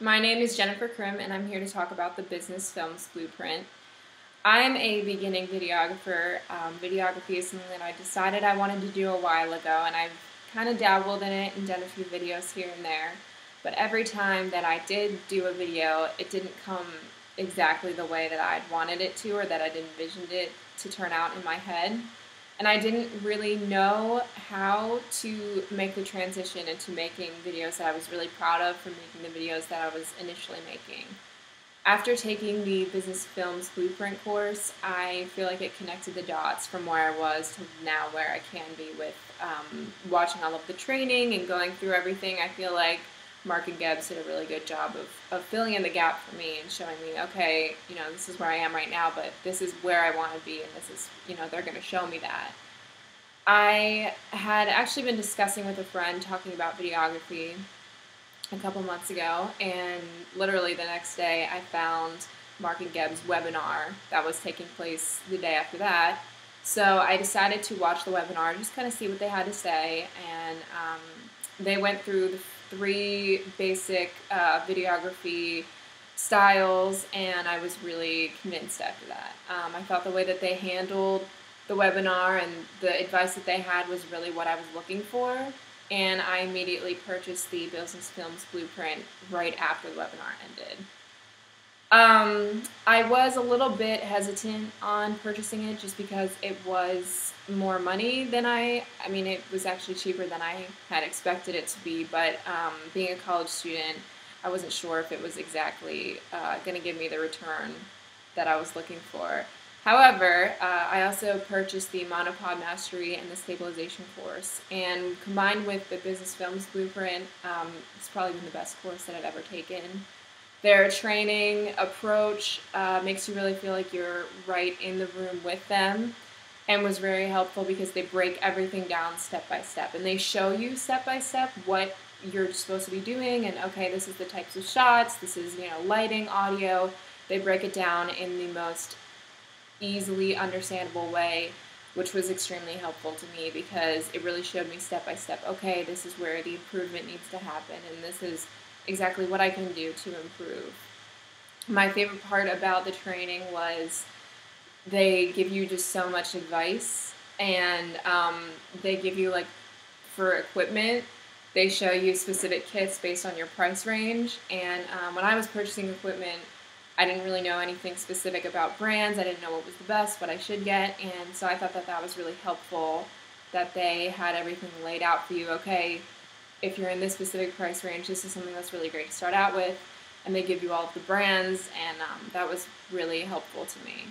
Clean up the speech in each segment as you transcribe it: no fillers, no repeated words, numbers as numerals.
My name is Jennifer Crim, and I'm here to talk about the business films BluePrint. I'm a beginning videographer. Videography is something that I decided I wanted to do a while ago, and I've kind of dabbled in it and done a few videos here and there. But every time that I did do a video, it didn't come exactly the way that I'd wanted it to, or that I'd envisioned it to turn out in my head. And I didn't really know how to make the transition into making videos that I was really proud of from making the videos that I was initially making. After taking the business films blueprint course, I feel like it connected the dots from where I was to now where I can be with watching all of the training and going through everything. I feel like Mark and Gebs did a really good job of filling in the gap for me and showing me, okay, this is where I am right now, but this is where I want to be, and this is, they're going to show me that. I had actually been discussing with a friend talking about videography a couple months ago, and literally the next day I found Mark and Geb's webinar that was taking place the day after that. So I decided to watch the webinar, just kind of see what they had to say, and they went through the three basic videography styles, and I was really convinced after that. I thought the way that they handled the webinar and the advice that they had was really what I was looking for, and I immediately purchased the Business Films Blueprint right after the webinar ended. I was a little bit hesitant on purchasing it just because it was more money than it was actually cheaper than I had expected it to be, but being a college student, I wasn't sure if it was exactly going to give me the return that I was looking for. However, I also purchased the Monopod Mastery and the Stabilization course, and combined with the Business Films Blueprint, it's probably been the best course that I've ever taken. Their training approach makes you really feel like you're right in the room with them, and was very helpful because they break everything down step by step, and they show you step by step what you're supposed to be doing, and okay, this is the types of shots, this is lighting, audio. They break it down in the most easily understandable way, which was extremely helpful to me because it really showed me step by step, okay, this is where the improvement needs to happen, and this is exactly what I can do to improve. My favorite part about the training was they give you just so much advice, and they give you, like, for equipment, they show you specific kits based on your price range, and when I was purchasing equipment, I didn't really know anything specific about brands. I didn't know what was the best, what I should get, and so I thought that that was really helpful that they had everything laid out for you. Okay, if you're in this specific price range, this is something that's really great to start out with, and they give you all of the brands, and that was really helpful to me.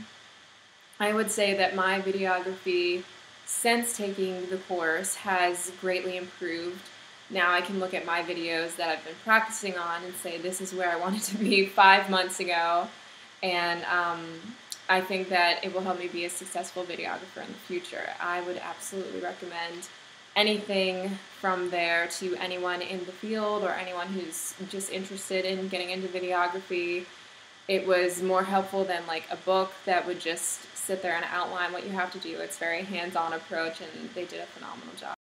I would say that my videography since taking the course has greatly improved. Now I can look at my videos that I've been practicing on and say this is where I wanted to be 5 months ago, and I think that it will help me be a successful videographer in the future. I would absolutely recommend anything from there to anyone in the field or anyone who's just interested in getting into videography. It was more helpful than like a book that would just sit there and outline what you have to do. It's a very hands-on approach, and they did a phenomenal job.